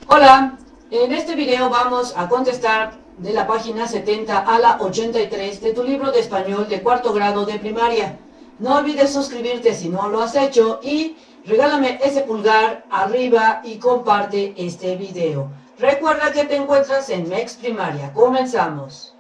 Hola, en este video vamos a contestar de la página 70 a la 83 de tu libro de español de cuarto grado de primaria. No olvides suscribirte si no lo has hecho y regálame ese pulgar arriba y comparte este video. Recuerda que te encuentras en MEX Primaria. Comenzamos.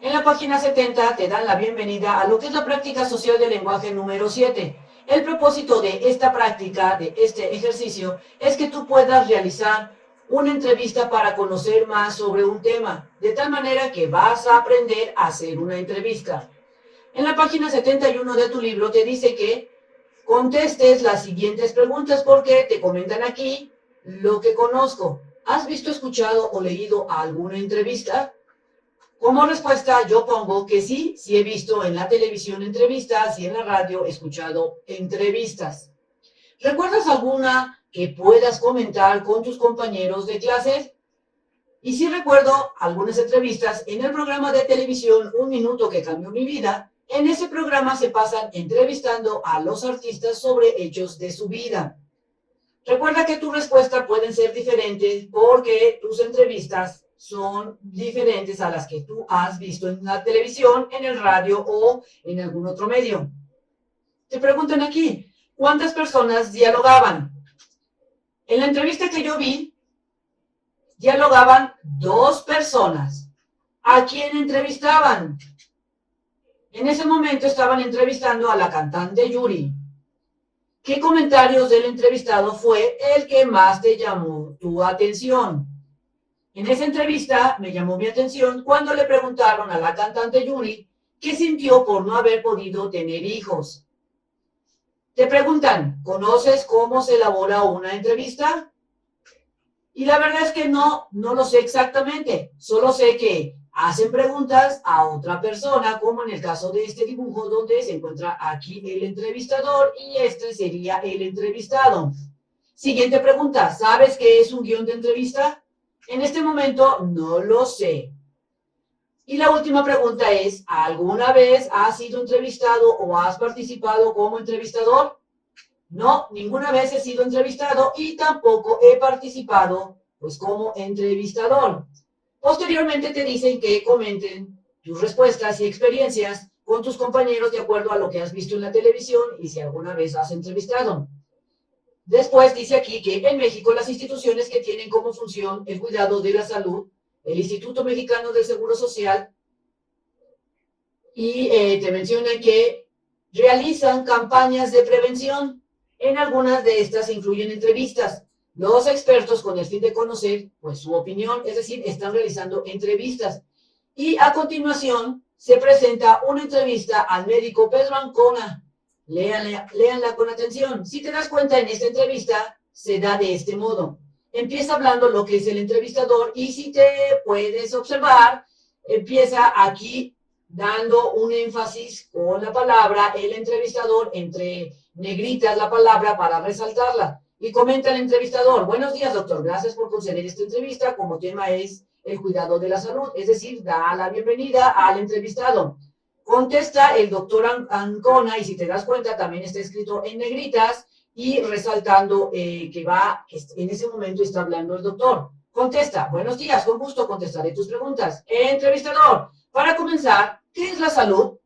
En la página 70 te dan la bienvenida a lo que es la práctica social del lenguaje número 7. El propósito de esta práctica, de este ejercicio, es que tú puedas realizar una entrevista para conocer más sobre un tema, de tal manera que vas a aprender a hacer una entrevista. En la página 71 de tu libro te dice que contestes las siguientes preguntas porque te comentan aquí lo que conozco. ¿Has visto, escuchado o leído alguna entrevista? Como respuesta, yo pongo que sí, sí he visto en la televisión entrevistas y en la radio he escuchado entrevistas. ¿Recuerdas alguna que puedas comentar con tus compañeros de clase? Y sí recuerdo algunas entrevistas en el programa de televisión Un Minuto que Cambió Mi Vida. En ese programa se pasan entrevistando a los artistas sobre hechos de su vida. Recuerda que tu respuesta pueden ser diferentes porque tus entrevistas son diferentes a las que tú has visto en la televisión, en el radio o en algún otro medio. Te preguntan aquí, ¿cuántas personas dialogaban? En la entrevista que yo vi, dialogaban 2 personas. ¿A quién entrevistaban? En ese momento estaban entrevistando a la cantante Yuri. ¿Qué comentarios del entrevistado fue el que más te llamó tu atención? En esa entrevista me llamó mi atención cuando le preguntaron a la cantante Yuri qué sintió por no haber podido tener hijos. Te preguntan, ¿conoces cómo se elabora una entrevista? Y la verdad es que no lo sé exactamente. Solo sé que hacen preguntas a otra persona, como en el caso de este dibujo donde se encuentra aquí el entrevistador y este sería el entrevistado. Siguiente pregunta, ¿sabes qué es un guión de entrevista? En este momento no lo sé. Y la última pregunta es, ¿alguna vez has sido entrevistado o has participado como entrevistador? No, ninguna vez he sido entrevistado y tampoco he participado pues como entrevistador. Posteriormente te dicen que comenten tus respuestas y experiencias con tus compañeros de acuerdo a lo que has visto en la televisión y si alguna vez has entrevistado. Después dice aquí que en México las instituciones que tienen como función el cuidado de la salud, el Instituto Mexicano del Seguro Social, y te menciona que realizan campañas de prevención. En algunas de estas incluyen entrevistas. Los expertos con el fin de conocer pues, su opinión, es decir, están realizando entrevistas. Y a continuación se presenta una entrevista al médico Pedro Ancona. Léanla con atención. Si te das cuenta, en esta entrevista se da de este modo. Empieza hablando lo que es el entrevistador y si te puedes observar, empieza aquí dando un énfasis con la palabra, el entrevistador, entre negritas la palabra para resaltarla. Y comenta el entrevistador, buenos días doctor, gracias por conceder esta entrevista, como tema es el cuidado de la salud, es decir, da la bienvenida al entrevistado. Contesta el doctor Ancona, y si te das cuenta también está escrito en negritas y resaltando que en ese momento está hablando el doctor. Contesta, buenos días, con gusto contestaré tus preguntas. Entrevistador, para comenzar, ¿qué es la salud?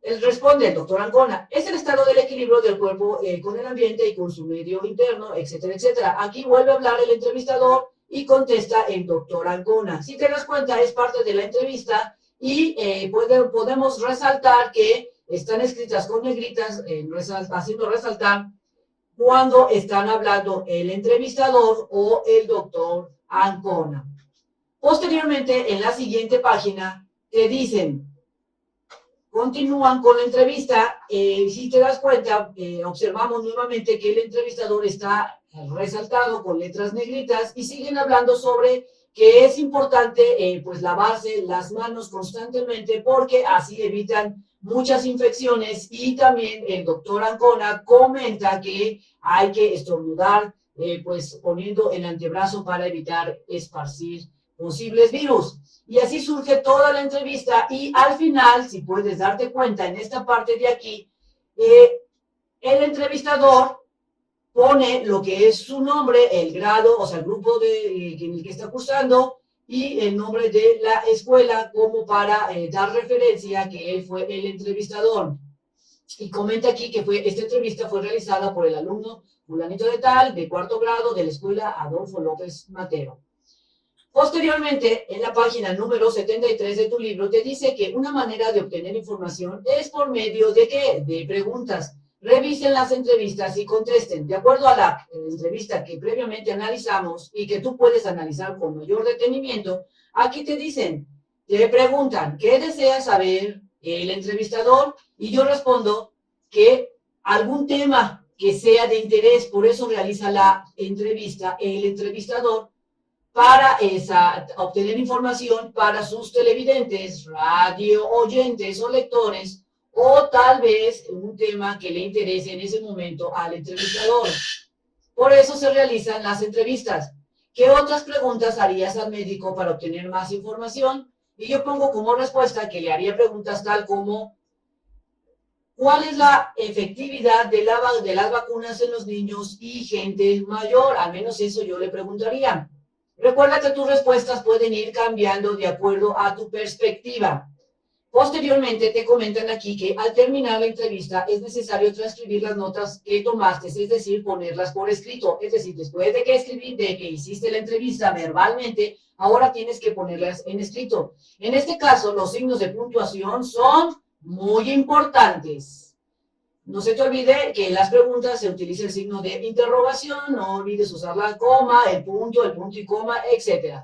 Él responde, el doctor Ancona, es el estado del equilibrio del cuerpo con el ambiente y con su medio interno, etcétera, etcétera. Aquí vuelve a hablar el entrevistador y contesta el doctor Ancona. Si te das cuenta, es parte de la entrevista y podemos resaltar que están escritas con negritas, haciendo resaltar cuando están hablando el entrevistador o el doctor Ancona. Posteriormente, en la siguiente página, te dicen, continúan con la entrevista. Si te das cuenta, observamos nuevamente que el entrevistador está resaltado con letras negritas y siguen hablando sobre que es importante pues lavarse las manos constantemente porque así evitan muchas infecciones y también el doctor Ancona comenta que hay que estornudar pues poniendo el antebrazo para evitar esparcir posibles virus. Y así surge toda la entrevista y al final, si puedes darte cuenta en esta parte de aquí, el entrevistador pone lo que es su nombre, el grado, o sea, el grupo en el que está cursando y el nombre de la escuela como para dar referencia a que él fue el entrevistador. Y comenta aquí que esta entrevista fue realizada por el alumno fulanito de tal, de cuarto grado de la escuela Adolfo López Mateo. Posteriormente, en la página número 73 de tu libro, te dice que una manera de obtener información es por medio de ¿qué? De preguntas. Revisen las entrevistas y contesten. De acuerdo a la entrevista que previamente analizamos y que tú puedes analizar con mayor detenimiento, aquí te dicen, te preguntan, ¿qué desea saber el entrevistador? Y yo respondo que algún tema que sea de interés, por eso realiza la entrevista el entrevistador, para obtener información para sus televidentes, radio oyentes o lectores, o tal vez un tema que le interese en ese momento al entrevistador. Por eso se realizan las entrevistas. ¿Qué otras preguntas harías al médico para obtener más información? Y yo pongo como respuesta que le haría preguntas tal como ¿cuál es la efectividad de las vacunas en los niños y gente mayor? Al menos eso yo le preguntaría. Recuerda que tus respuestas pueden ir cambiando de acuerdo a tu perspectiva. Posteriormente te comentan aquí que al terminar la entrevista es necesario transcribir las notas que tomaste, es decir, ponerlas por escrito. Es decir, después de que hiciste la entrevista verbalmente, ahora tienes que ponerlas en escrito. En este caso, los signos de puntuación son muy importantes. No se te olvide que en las preguntas se utiliza el signo de interrogación, no olvides usar la coma, el punto y coma, etc.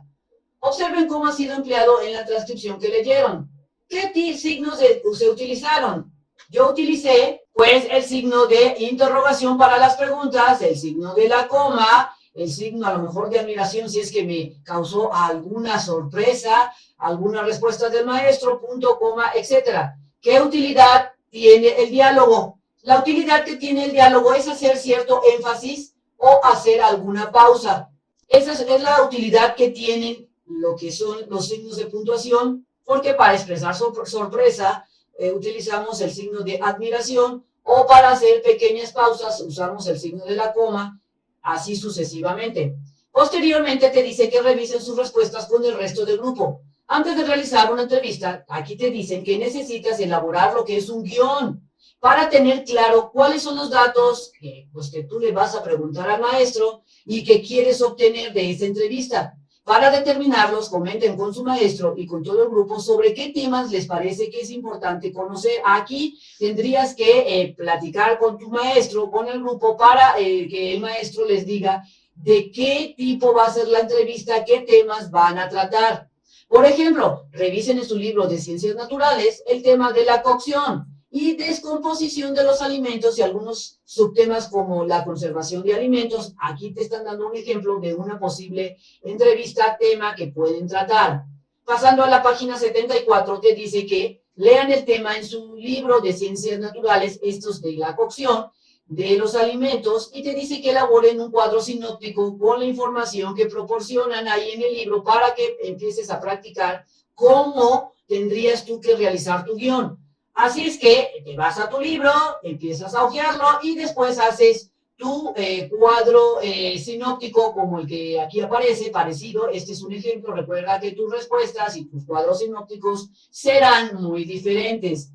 Observen cómo ha sido empleado en la transcripción que leyeron. ¿Qué signos se utilizaron? Yo utilicé, pues, el signo de interrogación para las preguntas, el signo de la coma, el signo a lo mejor de admiración si es que me causó alguna sorpresa, alguna respuesta del maestro, punto, coma, etc. ¿Qué utilidad tiene el diálogo? La utilidad que tiene el diálogo es hacer cierto énfasis o hacer alguna pausa. Esa es la utilidad que tienen lo que son los signos de puntuación, porque para expresar sorpresa utilizamos el signo de admiración o para hacer pequeñas pausas usamos el signo de la coma, así sucesivamente. Posteriormente te dice que revisen sus respuestas con el resto del grupo. Antes de realizar una entrevista, aquí te dicen que necesitas elaborar lo que es un guión para tener claro cuáles son los datos que tú le vas a preguntar al maestro y que quieres obtener de esta entrevista. Para determinarlos, comenten con su maestro y con todo el grupo sobre qué temas les parece que es importante conocer. Aquí tendrías que platicar con tu maestro, con el grupo, para que el maestro les diga de qué tipo va a ser la entrevista, qué temas van a tratar. Por ejemplo, revisen en su libro de Ciencias Naturales el tema de la cocción y descomposición de los alimentos y algunos subtemas como la conservación de alimentos. Aquí te están dando un ejemplo de una posible entrevista, tema que pueden tratar. Pasando a la página 74, te dice que lean el tema en su libro de Ciencias Naturales, estos de la cocción de los alimentos, y te dice que elaboren un cuadro sinóptico con la información que proporcionan ahí en el libro para que empieces a practicar cómo tendrías tú que realizar tu guión. Así es que te vas a tu libro, empiezas a hojearlo y después haces tu cuadro sinóptico como el que aquí aparece, parecido. Este es un ejemplo. Recuerda que tus respuestas y tus cuadros sinópticos serán muy diferentes.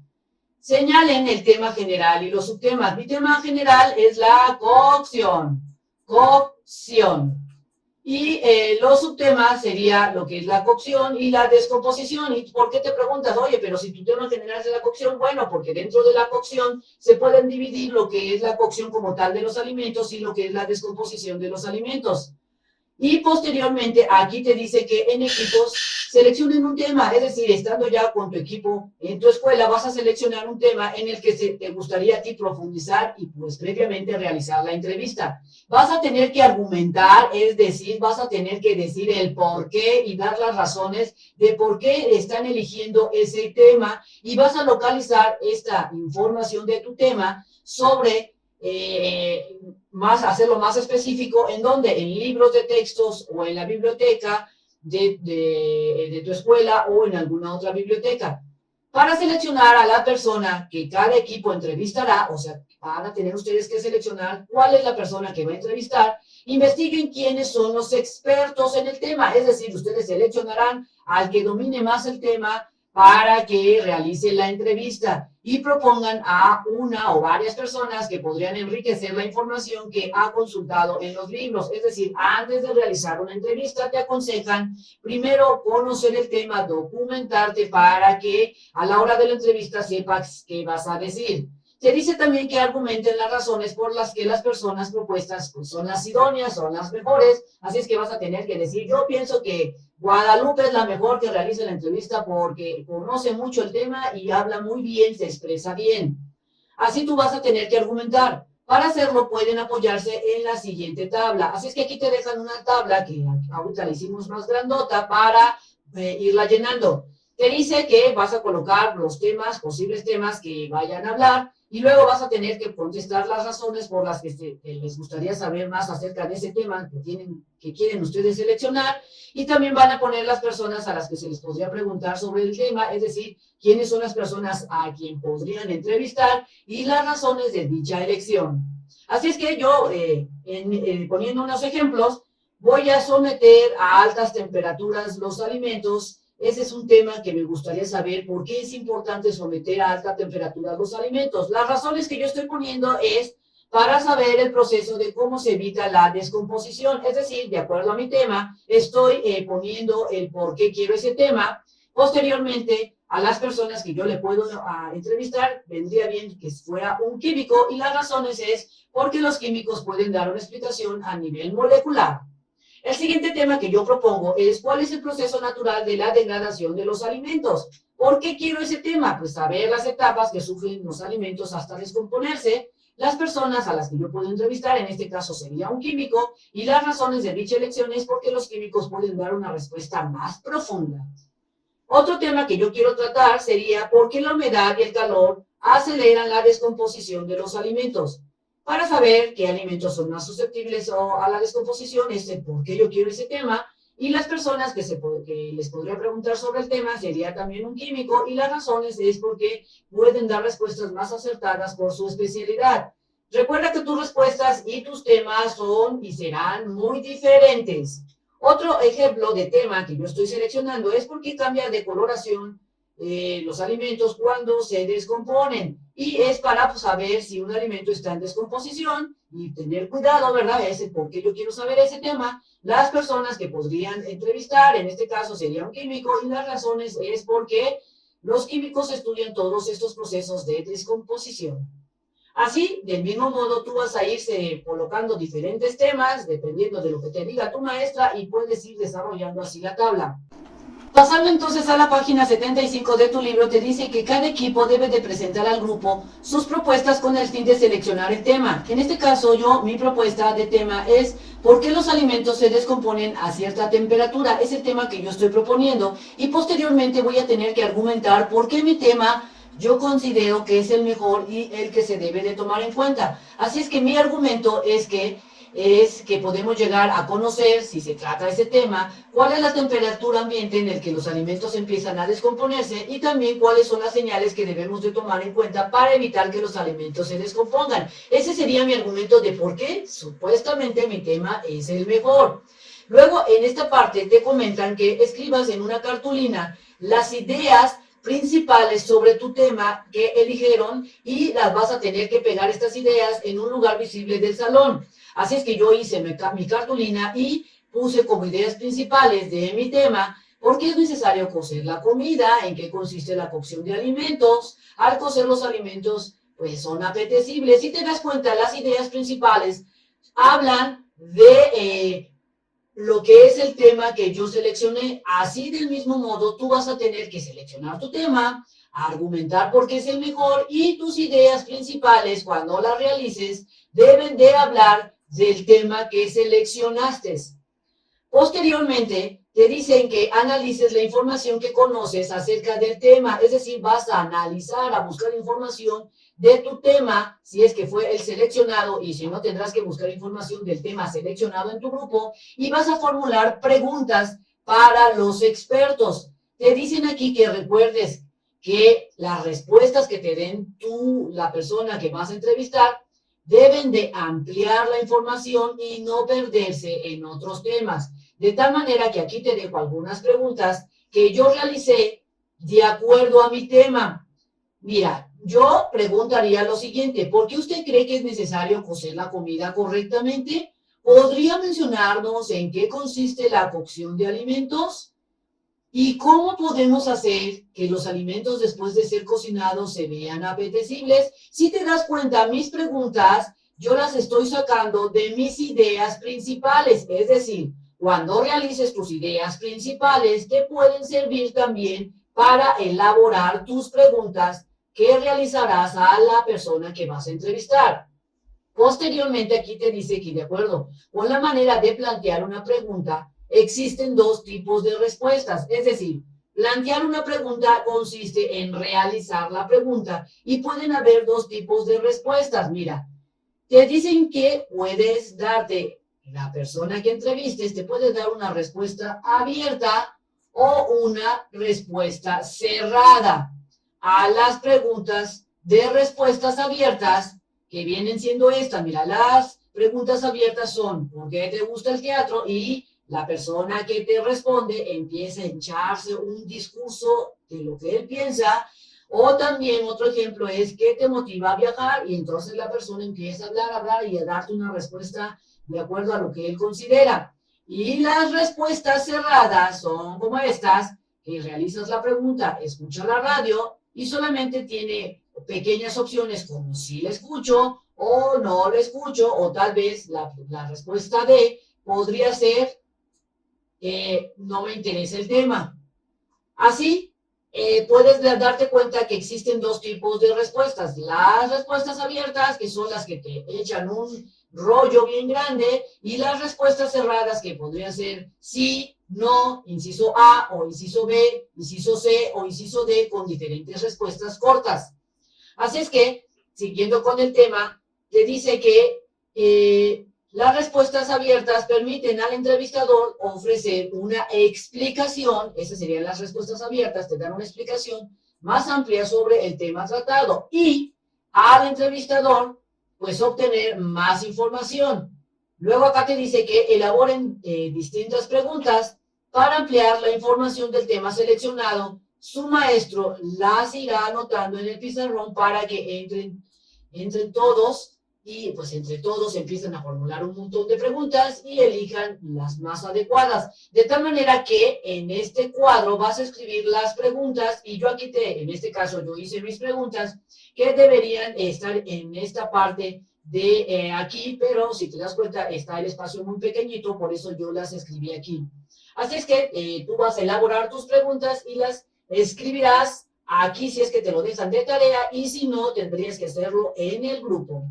Señalen el tema general y los subtemas. Mi tema general es la cocción. Cocción. Y los subtemas sería lo que es la cocción y la descomposición. ¿Y por qué te preguntas? Oye, pero si tu tema general es la cocción, bueno, porque dentro de la cocción se pueden dividir lo que es la cocción como tal de los alimentos y lo que es la descomposición de los alimentos. Y posteriormente aquí te dice que en equipos seleccionen un tema, es decir, estando ya con tu equipo en tu escuela, vas a seleccionar un tema en el que te gustaría a ti profundizar y pues previamente realizar la entrevista. Vas a tener que argumentar, es decir, vas a tener que decir el por qué y dar las razones de por qué están eligiendo ese tema y vas a localizar esta información de tu tema sobre hacerlo más específico, ¿en dónde? En libros de textos o en la biblioteca de tu escuela o en alguna otra biblioteca. Para seleccionar a la persona que cada equipo entrevistará, o sea, van a tener ustedes que seleccionar cuál es la persona que va a entrevistar, investiguen quiénes son los expertos en el tema, es decir, ustedes seleccionarán al que domine más el tema para que realice la entrevista y propongan a una o varias personas que podrían enriquecer la información que ha consultado en los libros. Es decir, antes de realizar una entrevista te aconsejan primero conocer el tema, documentarte para que a la hora de la entrevista sepas qué vas a decir. Se dice también que argumenten las razones por las que las personas propuestas pues, son las idóneas, son las mejores, así es que vas a tener que decir, yo pienso que Guadalupe es la mejor que realice la entrevista porque conoce mucho el tema y habla muy bien, se expresa bien. Así tú vas a tener que argumentar. Para hacerlo pueden apoyarse en la siguiente tabla. Así es que aquí te dejan una tabla que ahorita la hicimos más grandota para irla llenando. Te dice que vas a colocar los temas, posibles temas que vayan a hablar y luego vas a tener que contestar las razones por las que les gustaría saber más acerca de ese tema que quieren ustedes seleccionar y también van a poner las personas a las que se les podría preguntar sobre el tema, es decir, quiénes son las personas a quien podrían entrevistar y las razones de dicha elección. Así es que yo, poniendo unos ejemplos, voy a someter a altas temperaturas los alimentos. Ese es un tema que me gustaría saber por qué es importante someter a alta temperatura los alimentos. Las razones que yo estoy poniendo es para saber el proceso de cómo se evita la descomposición. Es decir, de acuerdo a mi tema, estoy poniendo el por qué quiero ese tema. Posteriormente, a las personas que yo le puedo entrevistar, vendría bien que fuera un químico y las razones es porque los químicos pueden dar una explicación a nivel molecular. El siguiente tema que yo propongo es cuál es el proceso natural de la degradación de los alimentos. ¿Por qué quiero ese tema? Pues saber las etapas que sufren los alimentos hasta descomponerse, las personas a las que yo puedo entrevistar, en este caso sería un químico, y las razones de dicha elección es porque los químicos pueden dar una respuesta más profunda. Otro tema que yo quiero tratar sería por qué la humedad y el calor aceleran la descomposición de los alimentos. Para saber qué alimentos son más susceptibles a la descomposición, es el por qué yo quiero ese tema, y las personas que les podría preguntar sobre el tema sería también un químico, y las razones es porque pueden dar respuestas más acertadas por su especialidad. Recuerda que tus respuestas y tus temas son y serán muy diferentes. Otro ejemplo de tema que yo estoy seleccionando es por qué cambia de coloración los alimentos cuando se descomponen. Y es para saber si un alimento está en descomposición y tener cuidado, ¿verdad? Es el por qué yo quiero saber ese tema. Las personas que podrían entrevistar, en este caso sería un químico, y las razones es porque los químicos estudian todos estos procesos de descomposición. Así, del mismo modo, tú vas a irse colocando diferentes temas, dependiendo de lo que te diga tu maestra, y puedes ir desarrollando así la tabla. Pasando entonces a la página 75 de tu libro, te dice que cada equipo debe de presentar al grupo sus propuestas con el fin de seleccionar el tema. En este caso, mi propuesta de tema es ¿por qué los alimentos se descomponen a cierta temperatura? Es el tema que yo estoy proponiendo y posteriormente voy a tener que argumentar por qué mi tema yo considero que es el mejor y el que se debe de tomar en cuenta. Así es que mi argumento es que podemos llegar a conocer, si se trata de ese tema, cuál es la temperatura ambiente en el que los alimentos empiezan a descomponerse y también cuáles son las señales que debemos de tomar en cuenta para evitar que los alimentos se descompongan. Ese sería mi argumento de por qué supuestamente mi tema es el mejor. Luego, en esta parte te comentan que escribas en una cartulina las ideas principales sobre tu tema que eligieron y las vas a tener que pegar estas ideas en un lugar visible del salón. Así es que yo hice mi cartulina y puse como ideas principales de mi tema por qué es necesario cocer la comida, en qué consiste la cocción de alimentos. Al cocer los alimentos, pues son apetecibles. Si te das cuenta, las ideas principales hablan de lo que es el tema que yo seleccioné. Así del mismo modo, tú vas a tener que seleccionar tu tema, argumentar por qué es el mejor y tus ideas principales, cuando las realices, deben de hablar del tema que seleccionaste. Posteriormente, te dicen que analices la información que conoces acerca del tema, es decir, vas a analizar, a buscar información de tu tema, si es que fue el seleccionado, y si no, tendrás que buscar información del tema seleccionado en tu grupo, y vas a formular preguntas para los expertos. Te dicen aquí que recuerdes que las respuestas que te den tú, la persona que vas a entrevistar, deben de ampliar la información y no perderse en otros temas. De tal manera que aquí te dejo algunas preguntas que yo realicé de acuerdo a mi tema. Mira, yo preguntaría lo siguiente: ¿por qué usted cree que es necesario cocer la comida correctamente? ¿Podría mencionarnos en qué consiste la cocción de alimentos? ¿Y cómo podemos hacer que los alimentos después de ser cocinados se vean apetecibles? Si te das cuenta, mis preguntas yo las estoy sacando de mis ideas principales. Es decir, cuando realices tus ideas principales, te pueden servir también para elaborar tus preguntas que realizarás a la persona que vas a entrevistar. Posteriormente, aquí te dice que de acuerdo con la manera de plantear una pregunta, existen dos tipos de respuestas. Es decir, plantear una pregunta consiste en realizar la pregunta y pueden haber dos tipos de respuestas. Mira, te dicen que puedes darte, la persona que entrevistes te puede dar una respuesta abierta o una respuesta cerrada. A las preguntas de respuestas abiertas, que vienen siendo estas, mira, las preguntas abiertas son: ¿por qué te gusta el teatro? Y la persona que te responde empieza a echarse un discurso de lo que él piensa. O también otro ejemplo es: ¿qué te motiva a viajar? Y entonces la persona empieza a hablar y a darte una respuesta de acuerdo a lo que él considera. Y las respuestas cerradas son como estas, que realizas la pregunta, escucha la radio y solamente tiene pequeñas opciones como si la escucho o no la escucho, o tal vez la respuesta D podría ser no me interesa el tema. Así, puedes darte cuenta que existen dos tipos de respuestas: las respuestas abiertas, que son las que te echan un rollo bien grande, y las respuestas cerradas, que podrían ser sí, no, inciso A o inciso B, inciso C o inciso D, con diferentes respuestas cortas. Así es que, siguiendo con el tema, te dice que las respuestas abiertas permiten al entrevistador ofrecer una explicación. Esas serían las respuestas abiertas, te dan una explicación más amplia sobre el tema tratado, y al entrevistador, pues, obtener más información. Luego acá te dice que elaboren distintas preguntas para ampliar la información del tema seleccionado. Su maestro las irá anotando en el pizarrón para que entren todos, y pues entre todos empiezan a formular un montón de preguntas y elijan las más adecuadas. De tal manera que en este cuadro vas a escribir las preguntas, y yo aquí en este caso yo hice mis preguntas que deberían estar en esta parte de aquí, pero si te das cuenta está el espacio muy pequeñito, por eso yo las escribí aquí. Así es que tú vas a elaborar tus preguntas y las escribirás aquí si es que te lo dejan de tarea, y si no, tendrías que hacerlo en el grupo.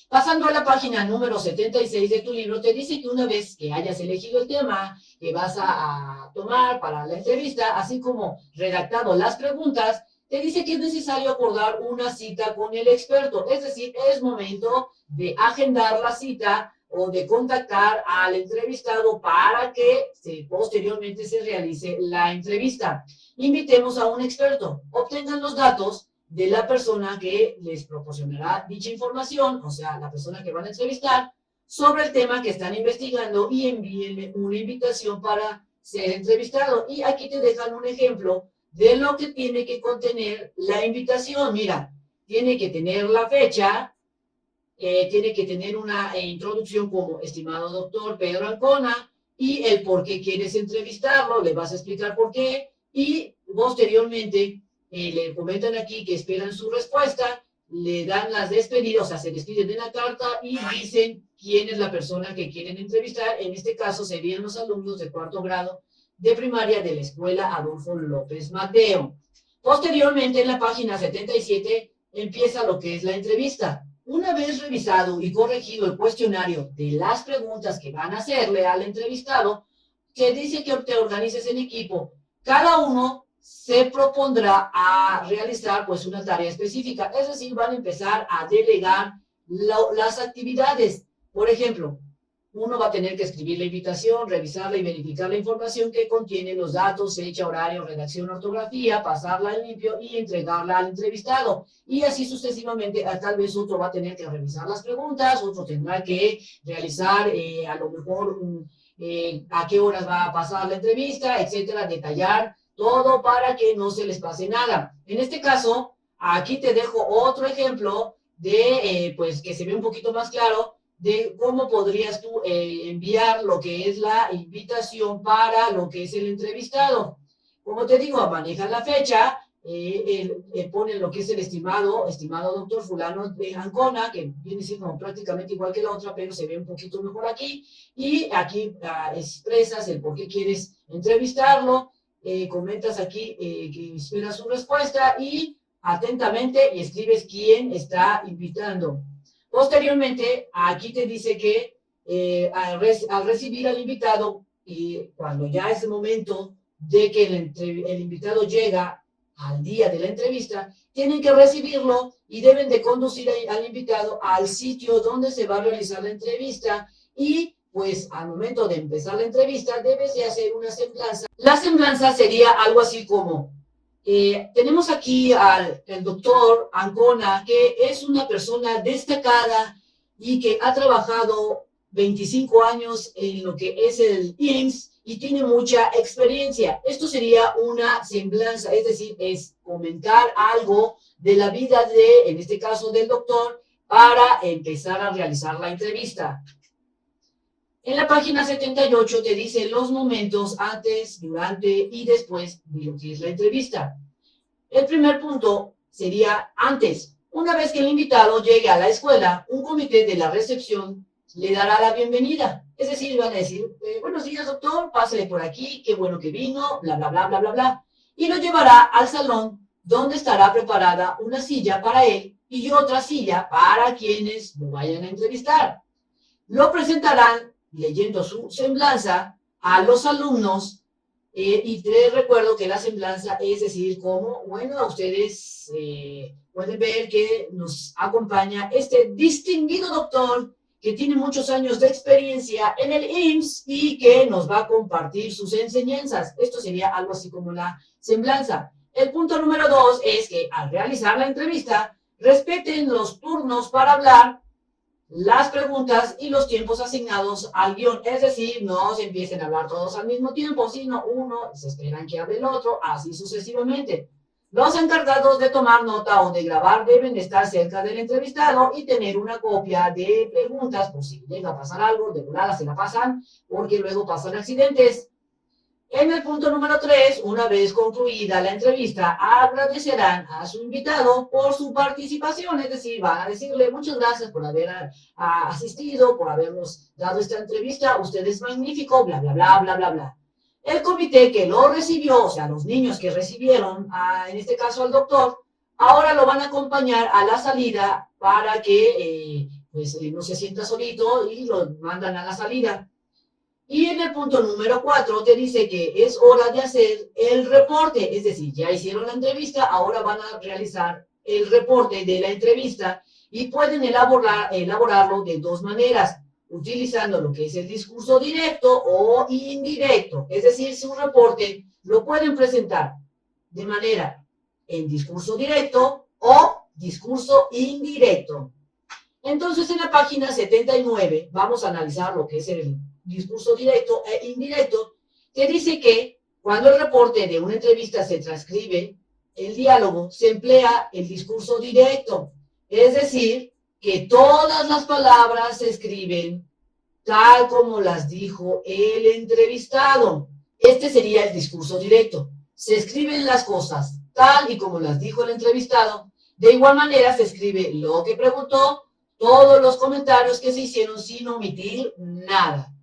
Pasando a la página número 76 de tu libro, te dice que una vez que hayas elegido el tema que vas a tomar para la entrevista, así como redactado las preguntas, te dice que es necesario acordar una cita con el experto. Es decir, es momento de agendar la cita o de contactar al entrevistado para que posteriormente se realice la entrevista. Invitemos a un experto, obtengan los datos de la persona que les proporcionará dicha información, o sea, la persona que van a entrevistar, sobre el tema que están investigando, y envíenle una invitación para ser entrevistado. Y aquí te dejan un ejemplo de lo que tiene que contener la invitación. Mira, tiene que tener la fecha, tiene que tener una introducción como: estimado doctor Pedro Ancona, y el por qué quieres entrevistarlo, le vas a explicar por qué, y posteriormente le comentan aquí que esperan su respuesta, le dan las despedidas, o sea, se despiden de la carta y dicen quién es la persona que quieren entrevistar. En este caso serían los alumnos de cuarto grado de primaria de la escuela Adolfo López Mateo. Posteriormente, en la página 77, empieza lo que es la entrevista. Una vez revisado y corregido el cuestionario de las preguntas que van a hacerle al entrevistado, se dice que te organices en equipo. Cada uno se propondrá a realizar pues una tarea específica, es decir, van a empezar a delegar las actividades. Por ejemplo, uno va a tener que escribir la invitación, revisarla y verificar la información que contiene los datos, fecha, horario, redacción, ortografía, pasarla al limpio y entregarla al entrevistado. Y así sucesivamente, tal vez otro va a tener que revisar las preguntas, otro tendrá que realizar a lo mejor a qué horas va a pasar la entrevista, etcétera, detallar todo para que no se les pase nada. En este caso, aquí te dejo otro ejemplo de, pues, que se ve un poquito más claro, de cómo podrías tú enviar lo que es la invitación para lo que es el entrevistado. Como te digo, manejan la fecha, ponen lo que es el estimado doctor fulano de Ancona, que viene siendo prácticamente igual que la otra, pero se ve un poquito mejor aquí, y aquí expresas el por qué quieres entrevistarlo, comentas aquí que esperas su respuesta y atentamente y escribes quién está invitando. Posteriormente, aquí te dice que al recibir al invitado, y cuando ya es el momento de que el invitado llega al día de la entrevista, tienen que recibirlo y deben de conducir al invitado al sitio donde se va a realizar la entrevista y pues al momento de empezar la entrevista debes de hacer una semblanza. La semblanza sería algo así como tenemos aquí al doctor Ancona, que es una persona destacada y que ha trabajado 25 años en lo que es el IMSS y tiene mucha experiencia. Esto sería una semblanza, es decir, es comentar algo de la vida de, en este caso, del doctor, para empezar a realizar la entrevista. En la página 78 te dice los momentos antes, durante y después de lo que es la entrevista. El primer punto sería antes. Una vez que el invitado llegue a la escuela, un comité de la recepción le dará la bienvenida. Es decir, van a decir, buenos días, doctor, pásale por aquí, qué bueno que vino, bla, bla, bla, bla, bla, bla. Y lo llevará al salón donde estará preparada una silla para él y otra silla para quienes lo vayan a entrevistar. Lo presentarán leyendo su semblanza a los alumnos y te recuerdo que la semblanza es decir, como, bueno, ustedes pueden ver que nos acompaña este distinguido doctor que tiene muchos años de experiencia en el IMSS y que nos va a compartir sus enseñanzas. Esto sería algo así como la semblanza. El punto número 2 es que al realizar la entrevista, respeten los turnos para hablar, las preguntas y los tiempos asignados al guión, es decir, no se empiecen a hablar todos al mismo tiempo, sino uno, se esperan que hable el otro, así sucesivamente. Los encargados de tomar nota o de grabar deben estar cerca del entrevistado y tener una copia de preguntas, por si llega a pasar algo, de volada se la pasan, porque luego pasan accidentes. En el punto número 3, una vez concluida la entrevista, agradecerán a su invitado por su participación, es decir, van a decirle muchas gracias por haber asistido, por habernos dado esta entrevista, usted es magnífico, bla, bla, bla, bla, bla, bla. El comité que lo recibió, o sea, los niños que recibieron, en este caso al doctor, ahora lo van a acompañar a la salida para que no se sienta solito y lo mandan a la salida. Y en el punto número 4 te dice que es hora de hacer el reporte, es decir, ya hicieron la entrevista, ahora van a realizar el reporte de la entrevista y pueden elaborarlo de dos maneras, utilizando lo que es el discurso directo o indirecto, es decir, su reporte lo pueden presentar de manera en discurso directo o discurso indirecto. Entonces, en la página 79 vamos a analizar lo que es el discurso directo e indirecto, que dice que cuando el reporte de una entrevista se transcribe, el diálogo se emplea el discurso directo, es decir, que todas las palabras se escriben tal como las dijo el entrevistado. Este sería el discurso directo. Se escriben las cosas tal y como las dijo el entrevistado. De igual manera se escribe lo que preguntó, todos los comentarios que se hicieron sin omitir nada.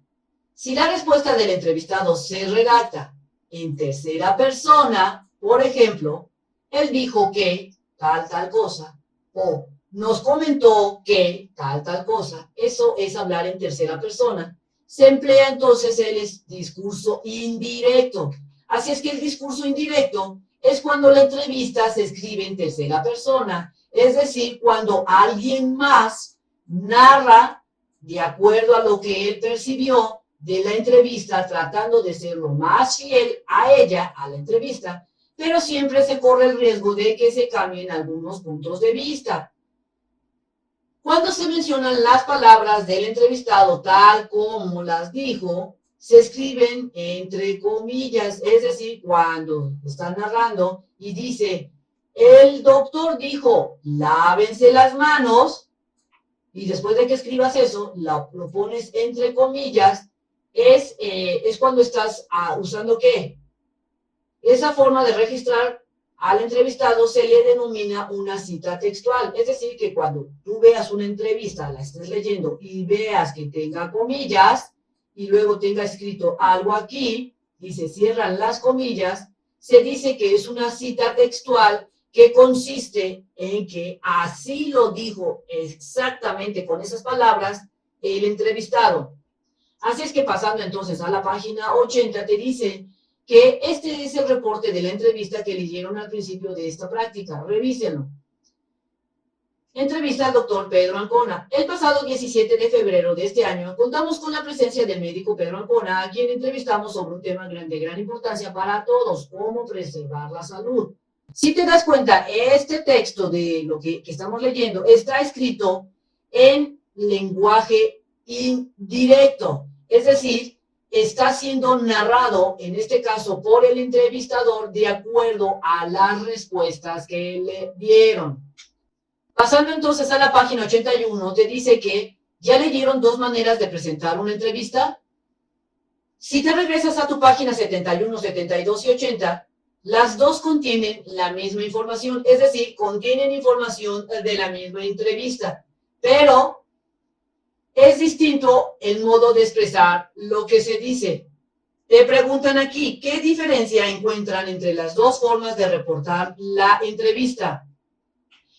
Si la respuesta del entrevistado se redacta en tercera persona, por ejemplo, él dijo que tal cosa, o nos comentó que tal cosa, eso es hablar en tercera persona. Se emplea entonces el discurso indirecto. Así es que el discurso indirecto es cuando la entrevista se escribe en tercera persona, es decir, cuando alguien más narra de acuerdo a lo que él percibió de la entrevista, tratando de ser lo más fiel a ella, a la entrevista, pero siempre se corre el riesgo de que se cambien algunos puntos de vista. Cuando se mencionan las palabras del entrevistado tal como las dijo, se escriben entre comillas, es decir, cuando está narrando y dice, el doctor dijo, lávense las manos, y después de que escribas eso, lo pones entre comillas, es cuando estás usando ¿qué? Esa forma de registrar al entrevistado se le denomina una cita textual. Es decir, que cuando tú veas una entrevista, la estés leyendo y veas que tenga comillas y luego tenga escrito algo aquí y se cierran las comillas, se dice que es una cita textual que consiste en que así lo dijo exactamente con esas palabras el entrevistado. Así es que pasando entonces a la página 80 te dice que este es el reporte de la entrevista que leyeron al principio de esta práctica. Revísenlo. Entrevista al doctor Pedro Ancona. El pasado 17 de febrero de este año contamos con la presencia del médico Pedro Ancona, a quien entrevistamos sobre un tema de gran importancia para todos, cómo preservar la salud. Si te das cuenta, este texto de lo que estamos leyendo está escrito en lenguaje indirecto, es decir, está siendo narrado, en este caso, por el entrevistador de acuerdo a las respuestas que le dieron. Pasando entonces a la página 81, te dice que ya leyeron dos maneras de presentar una entrevista. Si te regresas a tu página 71, 72 y 80, las dos contienen la misma información, es decir, contienen información de la misma entrevista, pero es distinto el modo de expresar lo que se dice. Te preguntan aquí, ¿qué diferencia encuentran entre las dos formas de reportar la entrevista?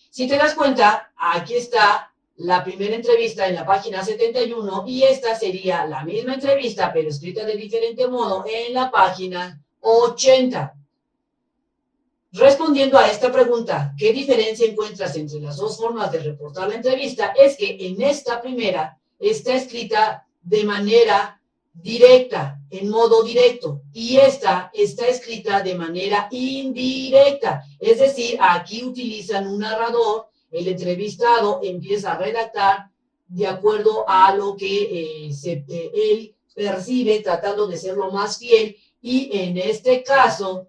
Si te das cuenta, aquí está la primera entrevista en la página 71 y esta sería la misma entrevista, pero escrita de diferente modo en la página 80. Respondiendo a esta pregunta, ¿qué diferencia encuentras entre las dos formas de reportar la entrevista? Es que en esta primera está escrita de manera directa, en modo directo, y esta está escrita de manera indirecta. Es decir, aquí utilizan un narrador, el entrevistado empieza a redactar de acuerdo a lo que él percibe, tratando de ser lo más fiel, y en este caso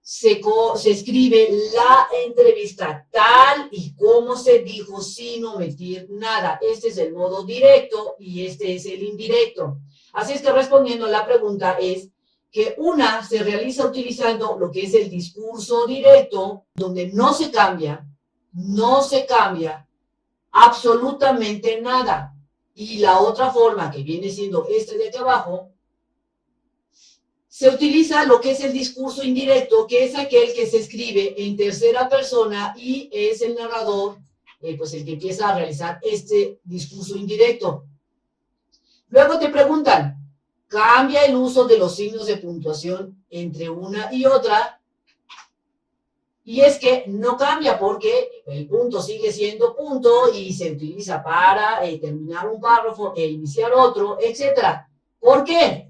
se escribe la entrevista tal y como se dijo sin omitir nada. Este es el modo directo y este es el indirecto. Así es que respondiendo a la pregunta es que una se realiza utilizando lo que es el discurso directo, donde no se cambia absolutamente nada. Y la otra forma, que viene siendo este de aquí abajo, se utiliza lo que es el discurso indirecto, que es aquel que se escribe en tercera persona y es el narrador, pues el que empieza a realizar este discurso indirecto. Luego te preguntan, ¿cambia el uso de los signos de puntuación entre una y otra? Y es que no cambia porque el punto sigue siendo punto y se utiliza para terminar un párrafo e iniciar otro, etc. ¿Por qué?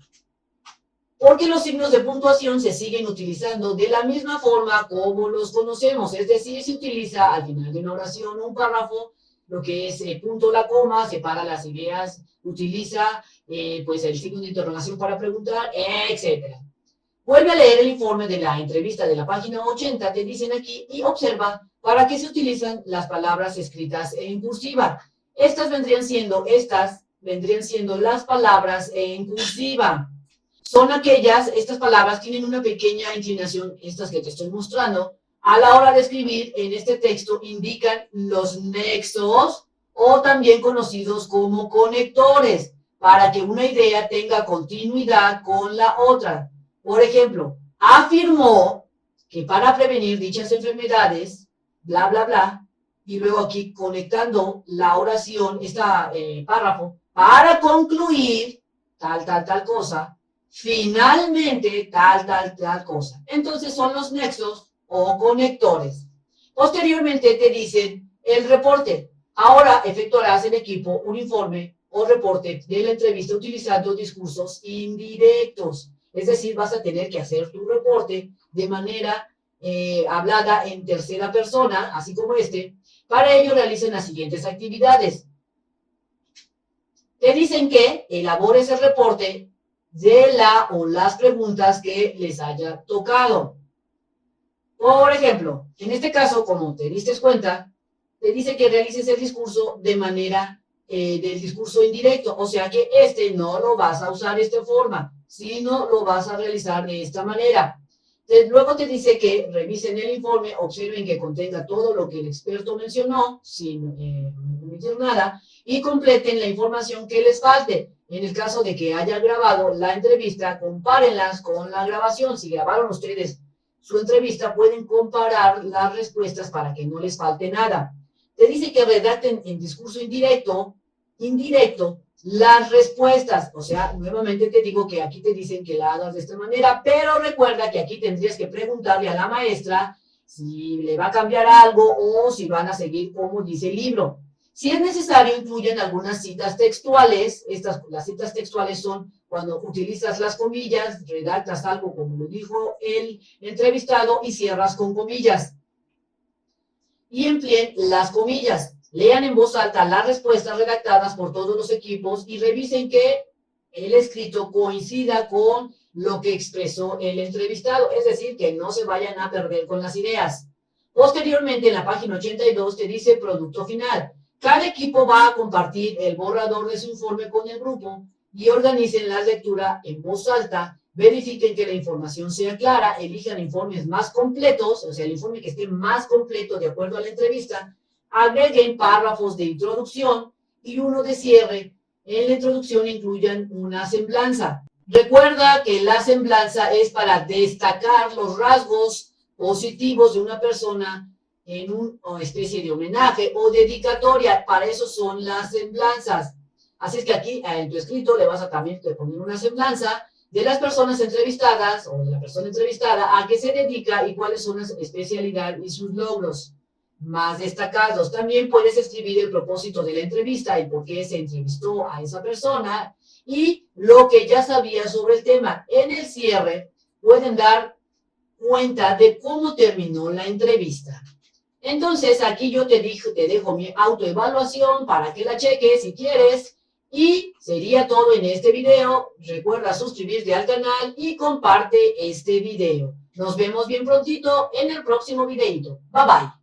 Porque los signos de puntuación se siguen utilizando de la misma forma como los conocemos, es decir, se utiliza al final de una oración, un párrafo, lo que es punto, la coma, separa las ideas, utiliza pues el signo de interrogación para preguntar, etc. Vuelve a leer el informe de la entrevista de la página 80, te dicen aquí, y observa para qué se utilizan las palabras escritas en cursiva. Estas vendrían siendo las palabras en cursiva. Son estas palabras tienen una pequeña inclinación, estas que te estoy mostrando, a la hora de escribir en este texto indican los nexos o también conocidos como conectores, para que una idea tenga continuidad con la otra. Por ejemplo, afirmó que para prevenir dichas enfermedades, bla, bla, bla, y luego aquí conectando la oración, párrafo, para concluir tal cosa, finalmente tal cosa. Entonces son los nexos o conectores. Posteriormente te dicen el reporte. Ahora efectuarás en equipo un informe o reporte de la entrevista utilizando discursos indirectos. Es decir, vas a tener que hacer tu reporte de manera hablada en tercera persona, así como este. Para ello realicen las siguientes actividades. Te dicen que elabores el reporte de la o las preguntas que les haya tocado. Por ejemplo, en este caso, como te diste cuenta, te dice que realices el discurso de manera del discurso indirecto, o sea que este no lo vas a usar de esta forma, sino lo vas a realizar de esta manera. Luego te dice que revisen el informe, observen que contenga todo lo que el experto mencionó, sin omitir nada, y completen la información que les falte. En el caso de que haya grabado la entrevista, compárenlas con la grabación. Si grabaron ustedes su entrevista, pueden comparar las respuestas para que no les falte nada. Te dice que redacten en discurso indirecto las respuestas. O sea, nuevamente te digo que aquí te dicen que la hagas de esta manera, pero recuerda que aquí tendrías que preguntarle a la maestra si le va a cambiar algo o si van a seguir como dice el libro. Si es necesario, incluyen algunas citas textuales. Las citas textuales son cuando utilizas las comillas, redactas algo como lo dijo el entrevistado y cierras con comillas. Y empleen las comillas. Lean en voz alta las respuestas redactadas por todos los equipos y revisen que el escrito coincida con lo que expresó el entrevistado, es decir, que no se vayan a perder con las ideas. Posteriormente, en la página 82 te dice producto final. Cada equipo va a compartir el borrador de su informe con el grupo y organicen la lectura en voz alta, verifiquen que la información sea clara, elijan informes más completos, o sea, el informe que esté más completo de acuerdo a la entrevista, agreguen párrafos de introducción y uno de cierre. En la introducción incluyan una semblanza. Recuerda que la semblanza es para destacar los rasgos positivos de una persona en una especie de homenaje o dedicatoria. Para eso son las semblanzas. Así es que aquí en tu escrito le vas a también poner una semblanza de las personas entrevistadas o de la persona entrevistada, a qué se dedica y cuáles son las especialidades y sus logros más destacados. También puedes escribir el propósito de la entrevista y por qué se entrevistó a esa persona y lo que ya sabía sobre el tema. En el cierre pueden dar cuenta de cómo terminó la entrevista. Entonces aquí yo te dejo mi autoevaluación para que la cheques si quieres. Y sería todo en este video. Recuerda suscribirte al canal y comparte este video. Nos vemos bien prontito en el próximo videito. Bye bye.